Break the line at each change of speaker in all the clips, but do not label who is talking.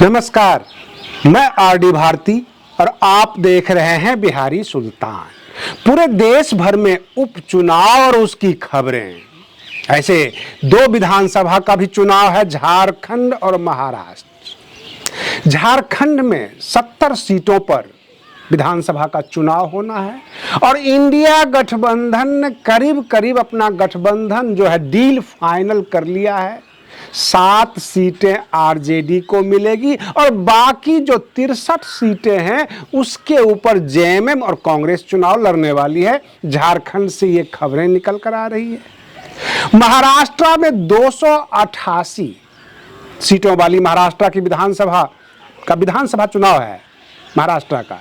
नमस्कार, मैं आरडी भारती और आप देख रहे हैं बिहारी सुल्तान। पूरे देश भर में उपचुनाव और उसकी खबरें। ऐसे दो विधानसभा का भी चुनाव है, झारखंड और महाराष्ट्र। झारखंड में 70 सीटों पर विधानसभा का चुनाव होना है और इंडिया गठबंधन ने करीब करीब अपना गठबंधन जो है डील फाइनल कर लिया है। 7 सीटें आरजेडी को मिलेगी और बाकी जो 63 सीटें हैं उसके ऊपर जेएमएम और कांग्रेस चुनाव लड़ने वाली है। झारखंड से ये खबरें निकल कर आ रही है। महाराष्ट्र में 288 सीटों वाली महाराष्ट्र की विधानसभा चुनाव है महाराष्ट्र का,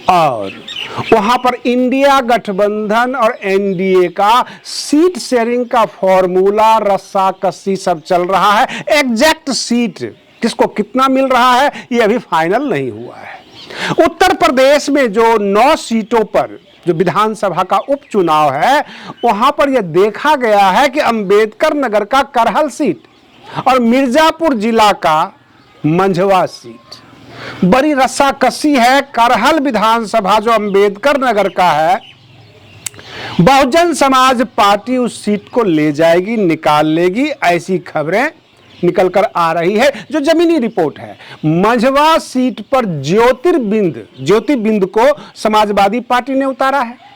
और वहां पर इंडिया गठबंधन और एनडीए का सीट शेयरिंग का फॉर्मूला रस्साकसी सब चल रहा है। एग्जैक्ट सीट किसको कितना मिल रहा है ये अभी फाइनल नहीं हुआ है। उत्तर प्रदेश में जो 9 सीटों पर जो विधानसभा का उपचुनाव है वहां पर यह देखा गया है कि अंबेडकर नगर का करहल सीट और मिर्जापुर जिला का मंझवा सीट बड़ी रस्साकसी है। करहल विधानसभा जो अंबेडकर नगर का है, बहुजन समाज पार्टी उस सीट को ले जाएगी, निकाल लेगी, ऐसी खबरें निकल कर आ रही है जो जमीनी रिपोर्ट है। मंझवा सीट पर ज्योतिर्बिंद को समाजवादी पार्टी ने उतारा है।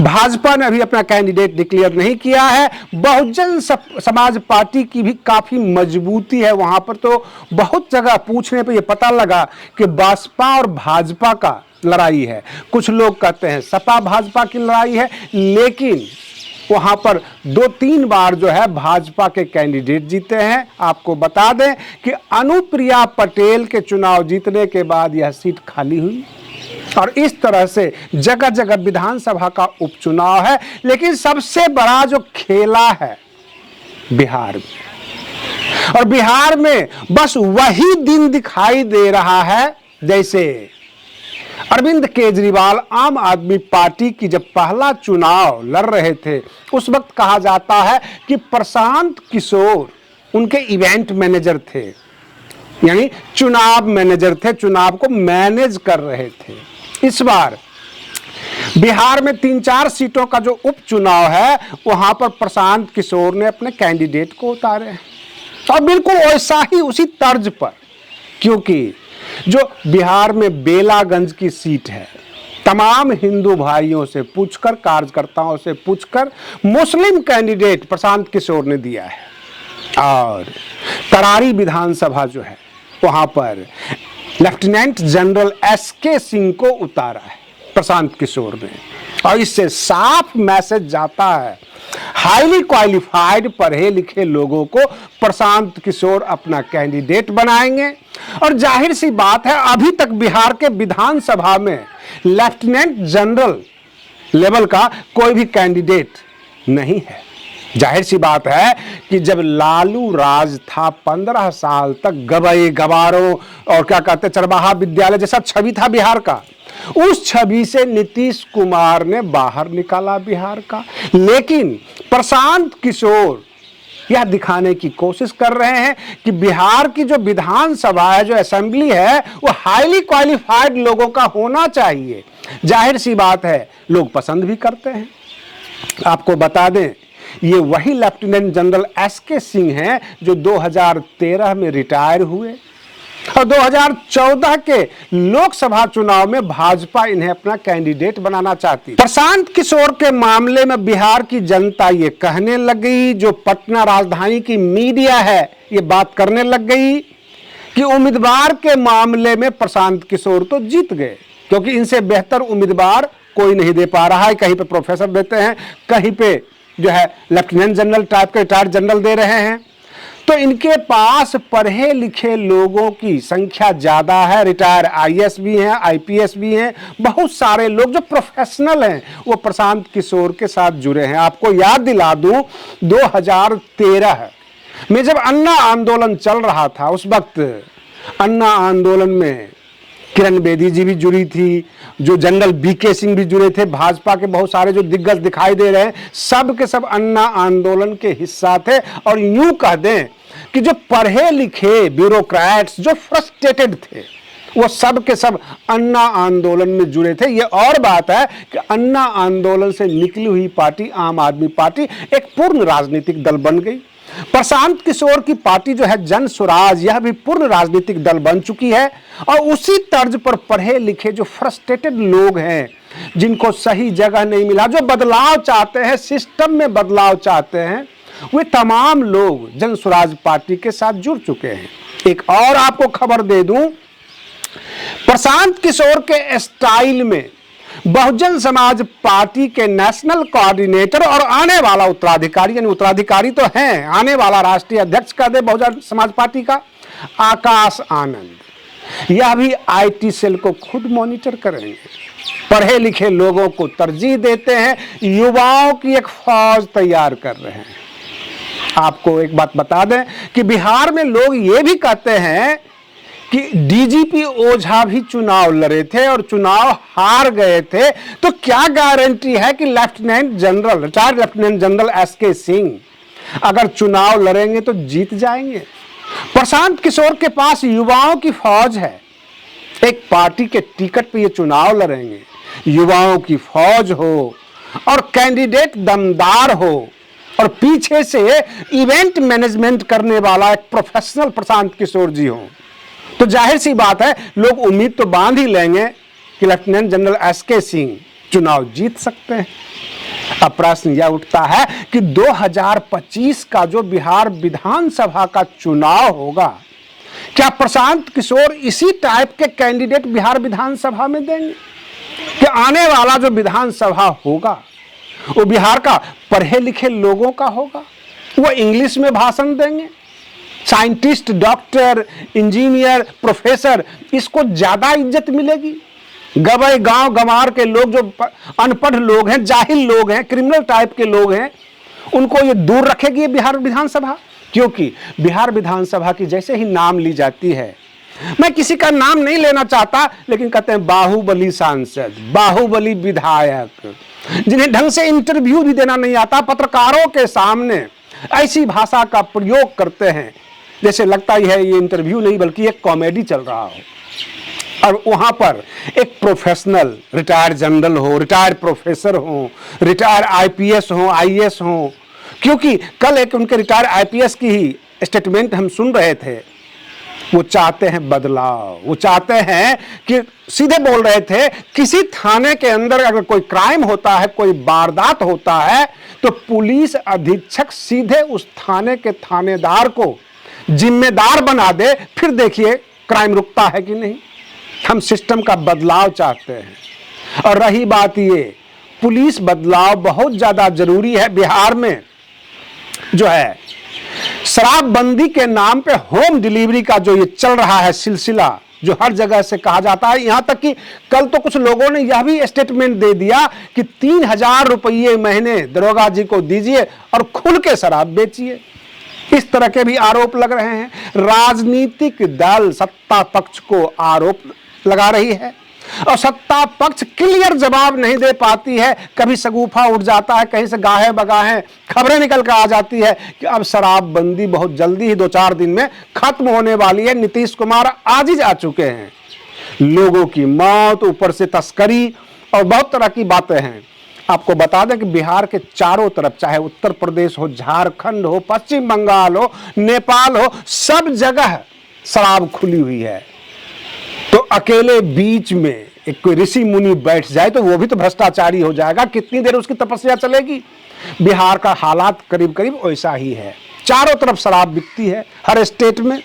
भाजपा ने अभी अपना कैंडिडेट डिक्लेयर नहीं किया है। बहुजन समाज पार्टी की भी काफी मजबूती है वहां पर, तो बहुत जगह पूछने पे ये पता लगा कि बसपा और भाजपा का लड़ाई है। कुछ लोग कहते हैं सपा भाजपा की लड़ाई है, लेकिन वहां पर 2-3 बार जो है भाजपा के कैंडिडेट जीते हैं। आपको बता दें कि अनुप्रिया पटेल के चुनाव जीतने के बाद यह सीट खाली हुई और इस तरह से जगह जगह विधानसभा का उपचुनाव है। लेकिन सबसे बड़ा जो खेला है बिहार में, और बिहार में बस वही दिन दिखाई दे रहा है जैसे अरविंद केजरीवाल आम आदमी पार्टी की जब पहला चुनाव लड़ रहे थे उस वक्त कहा जाता है कि प्रशांत किशोर उनके इवेंट मैनेजर थे, यानी चुनाव मैनेजर थे, चुनाव को मैनेज कर रहे थे। इस बार बिहार में 3-4 सीटों का जो उपचुनाव है वहां पर प्रशांत किशोर ने अपने कैंडिडेट को उतारे हैं और बिल्कुल वैसा ही उसी तर्ज पर, क्योंकि जो बिहार में बेलागंज की सीट है, तमाम हिंदू भाइयों से पूछकर, कार्यकर्ताओं से पूछकर मुस्लिम कैंडिडेट प्रशांत किशोर ने दिया है। और तरारी विधानसभा जो है वहां पर लेफ्टिनेंट जनरल एसके सिंह को उतारा है प्रशांत किशोर ने, और इससे साफ मैसेज जाता है हाईली क्वालिफाइड पढ़े लिखे लोगों को प्रशांत किशोर अपना कैंडिडेट बनाएंगे। और जाहिर सी बात है अभी तक बिहार के विधानसभा में लेफ्टिनेंट जनरल लेवल का कोई भी कैंडिडेट नहीं है। जाहिर सी बात है कि जब लालू राज था 15 साल तक गवारों और क्या कहते चरवाहा विद्यालय जैसा छवि था बिहार का, उस छवि से नीतीश कुमार ने बाहर निकाला बिहार का। लेकिन प्रशांत किशोर यह दिखाने की कोशिश कर रहे हैं कि बिहार की जो विधानसभा है, जो असेंबली है, वो हाईली क्वालिफाइड लोगों का होना चाहिए। जाहिर सी बात है लोग पसंद भी करते हैं। आपको बता दें ये वही लेफ्टिनेंट जनरल एसके सिंह हैं जो 2013 में रिटायर हुए और 2014 के लोकसभा चुनाव में भाजपा इन्हें अपना कैंडिडेट बनाना चाहती। प्रशांत किशोर के मामले में बिहार की जनता ये कहने लग गई, जो पटना राजधानी की मीडिया है ये बात करने लग गई कि उम्मीदवार के मामले में प्रशांत किशोर तो जीत गए, क्योंकि इनसे बेहतर उम्मीदवार कोई नहीं दे पा रहा है। कहीं पे प्रोफेसर देते हैं, कहीं पे जो है लेफ्टिनेंट जनरल टाइप के रिटायर्ड जनरल दे रहे हैं, तो इनके पास पढ़े लिखे लोगों की संख्या ज्यादा है। रिटायर आईएएस भी हैं, आईपीएस भी हैं, बहुत सारे लोग जो प्रोफेशनल हैं वो प्रशांत किशोर के साथ जुड़े हैं। आपको याद दिला दूं 2013 में जब अन्ना आंदोलन चल रहा था, उस वक्त अन्ना आंदोलन में किरण बेदी जी भी जुड़ी थी, जो जनरल बीके सिंह भी जुड़े थे, भाजपा के बहुत सारे जो दिग्गज दिखाई दे रहे हैं सब के सब अन्ना आंदोलन के हिस्सा थे। और यूं कह दें कि जो पढ़े लिखे ब्यूरोक्रेट्स जो फ्रस्ट्रेटेड थे वो सब के सब अन्ना आंदोलन में जुड़े थे। ये और बात है कि अन्ना आंदोलन से निकली हुई पार्टी आम आदमी पार्टी एक पूर्ण राजनीतिक दल बन गई। प्रशांत किशोर की पार्टी जो है जन स्वराज, यह भी पूर्ण राजनीतिक दल बन चुकी है। और उसी तर्ज पर पढ़े लिखे जो फ्रस्ट्रेटेड लोग हैं, जिनको सही जगह नहीं मिला, जो बदलाव चाहते हैं, सिस्टम में बदलाव चाहते हैं, वे तमाम लोग जन स्वराज पार्टी के साथ जुड़ चुके हैं। एक और आपको खबर दे दूं, प्रशांत किशोर के स्टाइल में बहुजन समाज पार्टी के नेशनल कोऑर्डिनेटर और आने वाला उत्तराधिकारी, यानी उत्तराधिकारी तो हैं, आने वाला राष्ट्रीय अध्यक्ष का दे बहुजन समाज पार्टी का, आकाश आनंद, यह भी आईटी सेल को खुद मॉनिटर करेंगे। पढ़े लिखे लोगों को तरजीह देते हैं, युवाओं की एक फौज तैयार कर रहे हैं। आपको एक बात बता दें कि बिहार में लोग ये भी कहते हैं कि डीजीपी ओझा भी चुनाव लड़े थे और चुनाव हार गए थे, तो क्या गारंटी है कि lieutenant general, retired lieutenant general S K Singh अगर चुनाव लड़ेंगे तो जीत जाएंगे। प्रशांत किशोर के पास युवाओं की फौज है, एक पार्टी के टिकट पे ये चुनाव लड़ेंगे, युवाओं की फौज हो और कैंडिडेट दमदार हो और पीछे से इवेंट मैनेजमेंट करने वाला एक प्रोफेशनल प्रशांत किशोर जी हो, तो जाहिर सी बात है लोग उम्मीद तो बांध ही लेंगे कि लेफ्टिनेंट जनरल एसके सिंह चुनाव जीत सकते हैं। अब प्रश्न यह उठता है कि 2025 का जो बिहार विधानसभा का चुनाव होगा, क्या प्रशांत किशोर इसी टाइप के कैंडिडेट बिहार विधानसभा में देंगे? कि आने वाला जो विधानसभा होगा वो बिहार का पढ़े लिखे लोगों का होगा, वो इंग्लिश में भाषण देंगे, साइंटिस्ट, डॉक्टर, इंजीनियर, प्रोफेसर, इसको ज्यादा इज्जत मिलेगी। गवई गांव गंवार के लोग, जो अनपढ़ लोग हैं, जाहिल लोग हैं, क्रिमिनल टाइप के लोग हैं, उनको ये दूर रखेगी ये बिहार विधानसभा। क्योंकि बिहार विधानसभा की जैसे ही नाम ली जाती है, मैं किसी का नाम नहीं लेना चाहता, लेकिन कहते हैं बाहुबली सांसद, बाहुबली विधायक, जिन्हें ढंग से इंटरव्यू भी देना नहीं आता, पत्रकारों के सामने ऐसी भाषा का प्रयोग करते हैं जैसे लगता ही है ये इंटरव्यू नहीं बल्कि एक कॉमेडी चल रहा हो। और वहां पर एक प्रोफेशनल, रिटायर्ड जनरल हो, रिटायर्ड प्रोफेसर हो, रिटायर्ड आईपीएस हो, आईएएस हो, क्योंकि कल एक उनके रिटायर्ड आईपीएस की ही स्टेटमेंट हम सुन रहे थे। वो चाहते हैं बदलाव, वो चाहते हैं कि, सीधे बोल रहे थे, किसी थाने के अंदर अगर कोई क्राइम होता है, कोई वारदात होता है, तो पुलिस अधीक्षक सीधे उस थाने के थानेदार को जिम्मेदार बना दे, फिर देखिए क्राइम रुकता है कि नहीं। हम सिस्टम का बदलाव चाहते हैं। और रही बात ये, पुलिस बदलाव बहुत ज्यादा जरूरी है। बिहार में जो है शराबबंदी के नाम पे होम डिलीवरी का जो ये चल रहा है सिलसिला, जो हर जगह से कहा जाता है, यहां तक कि कल तो कुछ लोगों ने यह भी स्टेटमेंट दे दिया कि 3000 रुपये महीने दरोगा जी को दीजिए और खुल के शराब बेचिए। इस तरह के भी आरोप लग रहे हैं। राजनीतिक दल सत्ता पक्ष को आरोप लगा रही है और सत्ता पक्ष क्लियर जवाब नहीं दे पाती है। कभी शगुफा उठ जाता है, कहीं से गाहे बगाहे खबरें निकल कर आ जाती है कि अब शराबबंदी बहुत जल्दी ही 2-4 दिन में खत्म होने वाली है। नीतीश कुमार आज ही जा चुके हैं। लोगों की मौत, ऊपर से तस्करी और बहुत तरह की बातें हैं। आपको बता दें कि बिहार के चारों तरफ, चाहे उत्तर प्रदेश हो, झारखंड हो, पश्चिम बंगाल हो, नेपाल हो, सब जगह शराब खुली हुई है। तो अकेले बीच में एक कोई ऋषि मुनि बैठ जाए तो वो भी तो भ्रष्टाचारी हो जाएगा। कितनी देर उसकी तपस्या चलेगी? बिहार का हालात करीब करीब वैसा ही है। चारों तरफ शराब बिकती है हर स्टेट में,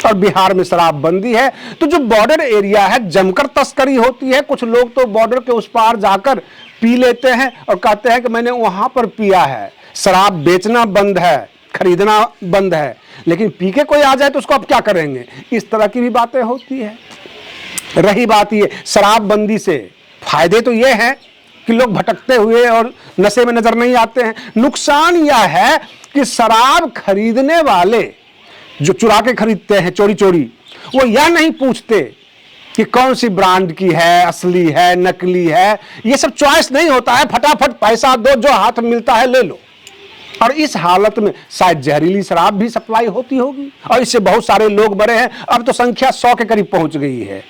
और बिहार में शराबबंदी है। तो जो बॉर्डर एरिया है, जमकर तस्करी होती है। कुछ लोग तो बॉर्डर के उस पार जाकर पी लेते हैं और कहते हैं कि मैंने वहां पर पिया है। शराब बेचना बंद है, खरीदना बंद है, लेकिन पी के कोई आ जाए तो उसको अब क्या करेंगे? इस तरह की भी बातें होती है। रही बात ये, शराबबंदी से फायदे तो ये हैं कि लोग भटकते हुए और नशे में नजर नहीं आते हैं। नुकसान यह है कि शराब खरीदने वाले जो चुरा के खरीदते हैं चोरी चोरी, वो यह नहीं पूछते कि कौन सी ब्रांड की है, असली है, नकली है। ये सब चॉइस नहीं होता है। फटाफट पैसा दो, जो हाथ मिलता है ले लो। और इस हालत में शायद जहरीली शराब भी सप्लाई होती होगी और इससे बहुत सारे लोग मरे हैं। अब तो संख्या 100 के करीब पहुंच गई है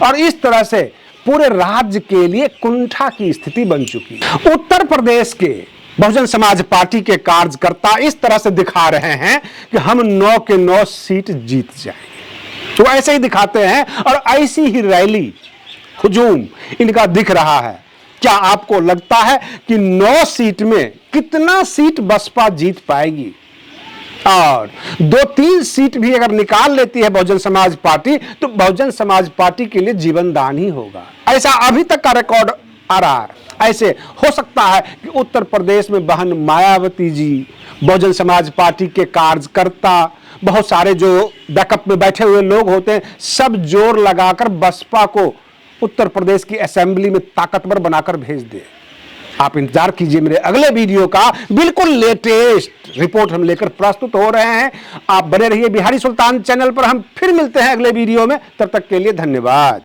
और इस तरह से पूरे राज्य के लिए कुंठा की स्थिति बन चुकी है। उत्तर प्रदेश के बहुजन समाज पार्टी के कार्यकर्ता इस तरह से दिखा रहे हैं कि हम 9 के 9 सीट जीत जाएंगे। वो ऐसे ही दिखाते हैं और ऐसी ही रैली हुजूम इनका दिख रहा है। क्या आपको लगता है कि 9 सीट में कितना सीट बसपा जीत पाएगी? और 2-3 सीट भी अगर निकाल लेती है बहुजन समाज पार्टी तो बहुजन समाज पार्टी के लिए जीवन दान ही होगा। ऐसा अभी तक का रिकॉर्ड आ रहा है। ऐसे हो सकता है कि उत्तर प्रदेश में बहन मायावती जी, बहुजन समाज पार्टी के कार्यकर्ता, बहुत सारे जो बैकअप में बैठे हुए लोग होते हैं, सब जोर लगाकर बसपा को उत्तर प्रदेश की असेंबली में ताकतवर बनाकर भेज दे। आप इंतजार कीजिए मेरे अगले वीडियो का। बिल्कुल लेटेस्ट रिपोर्ट हम लेकर प्रस्तुत हो रहे हैं। आप बने रहिए बिहारी सुल्तान चैनल पर। हम फिर मिलते हैं अगले वीडियो में। तब तक के लिए धन्यवाद।